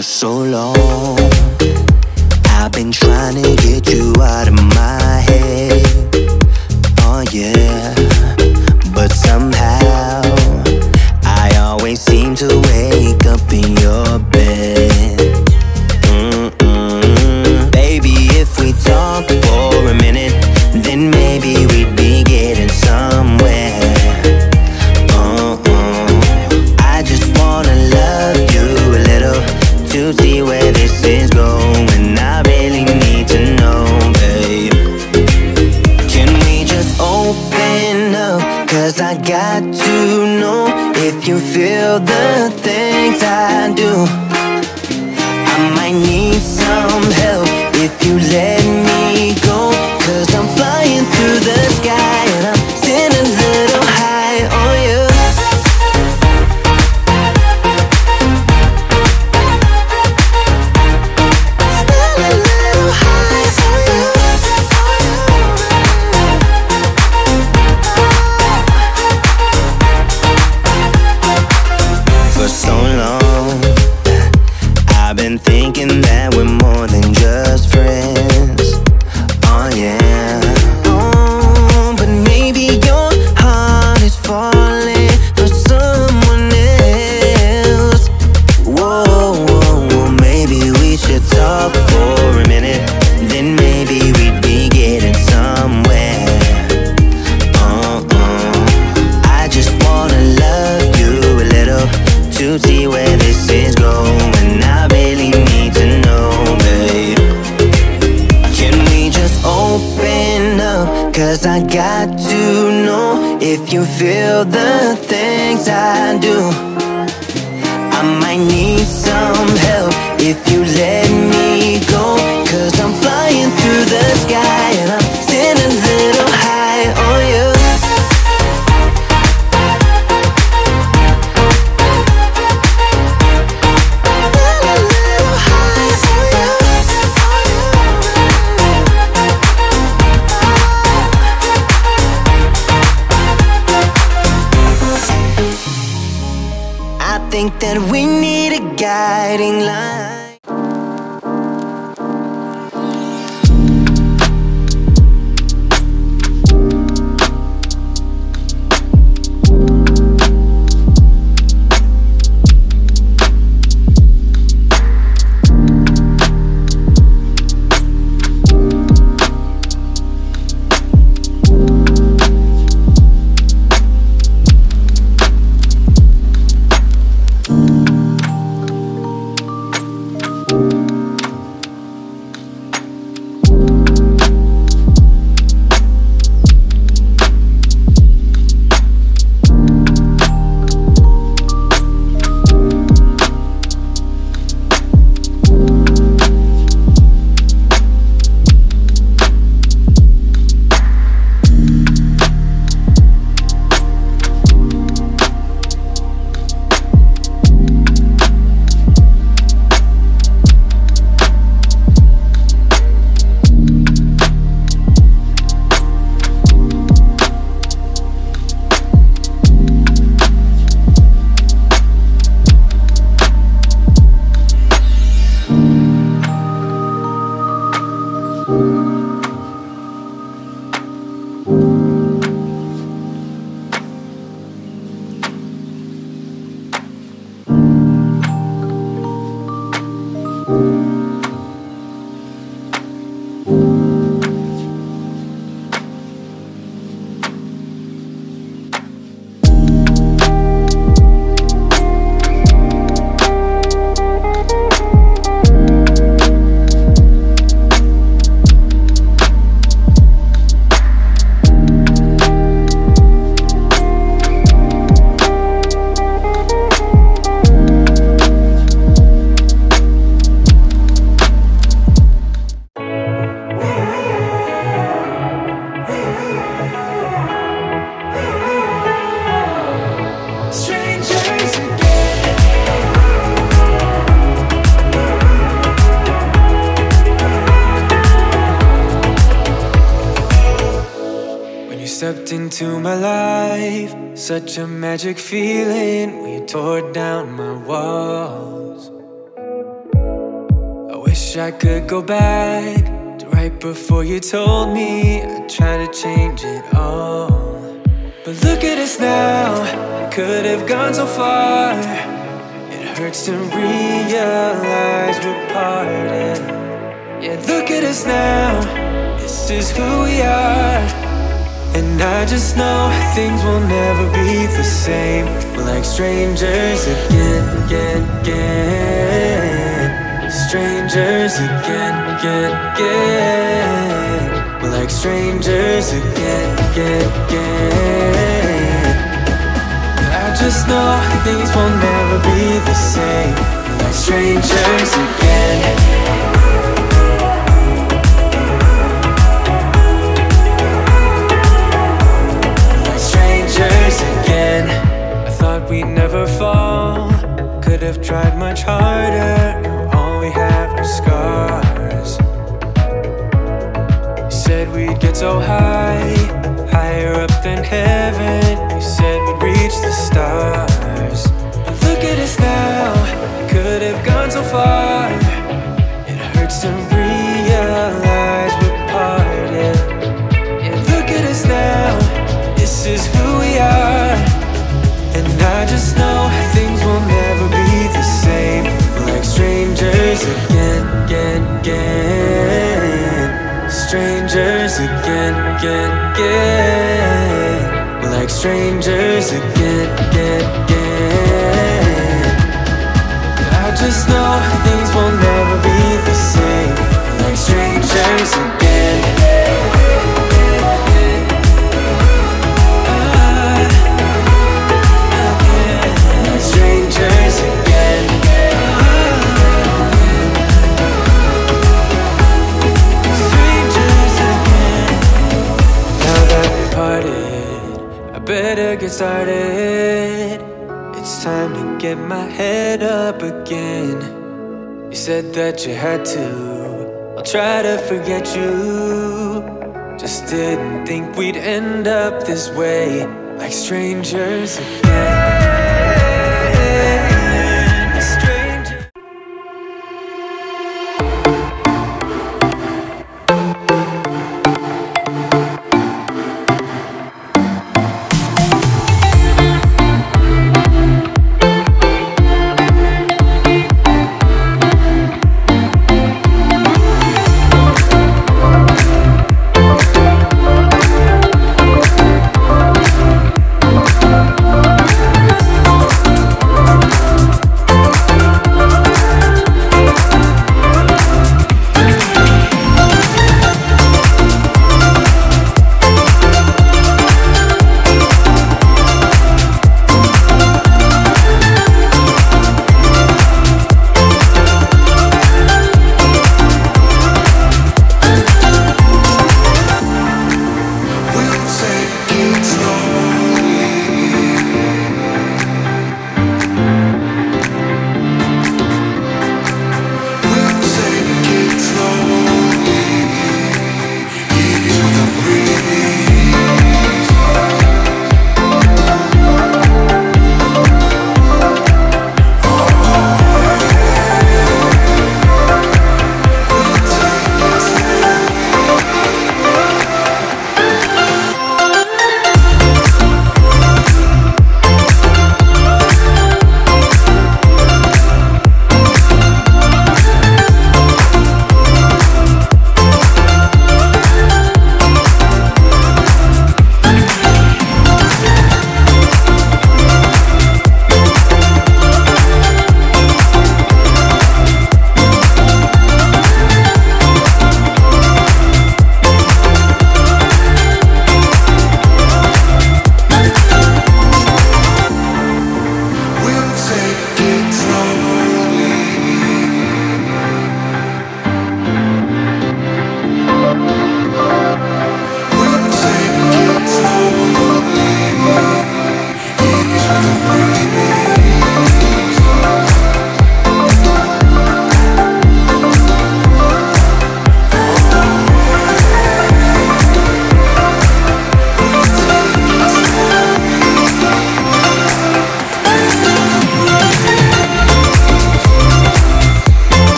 For so long, I've been trying to get you out of my head. Oh yeah, but somehow I always seem to wake up in your bed. Baby, if we talk for a minute, then maybe we'd be getting somewhere. I just wanna love you a little to see where this is going. I really need to know, babe. Can we just open up? 'Cause I got to know if you feel the things I do. I might need some help if you let me go. 'Cause I'm flying through the sky and I'm still a little high on you. Thinking that we're more than just friends. Oh yeah. Oh, but maybe your heart is falling for someone else. Whoa, whoa, whoa. Maybe we should talk for a minute, then maybe we'd be getting somewhere. I just wanna love you a little to see where this is going. I really need to know, babe. Can we just open up? 'Cause I got to know if you feel the things I do. I might need some help if you let me go. 'Cause I'm flying through the sky and I'm still a little high on you. I think that we need a guiding line. stepped into my life. Such a magic feeling when you tore down my walls. Wish I could go back to right before you told me I'd try to change it all. But look at us now, we could have gone so far. It hurts to realize we're parted. Yeah, look at us now, this is who we are. And I just know things will never be the same. We're like strangers again. Strangers again. We're like strangers again. I just know things will never be the same. We're like strangers again. Again, I thought we'd never fall. Could have tried much harder. Now all we have are scars. You said we'd get so high, higher up than heaven. You said we'd reach the stars. But look at us now, could have gone so far. It hurts to realize we're parted. Yeah, look at us now, this is who we are. And I just know things will never be the same. We're like strangers again. Strangers again. We're like strangers again. I just know things will never be the same. We're like strangers again. Better get started. It's time to get my head up again. You said that you had to. I'll try to forget you. Just didn't think we'd end up this way, like strangers again.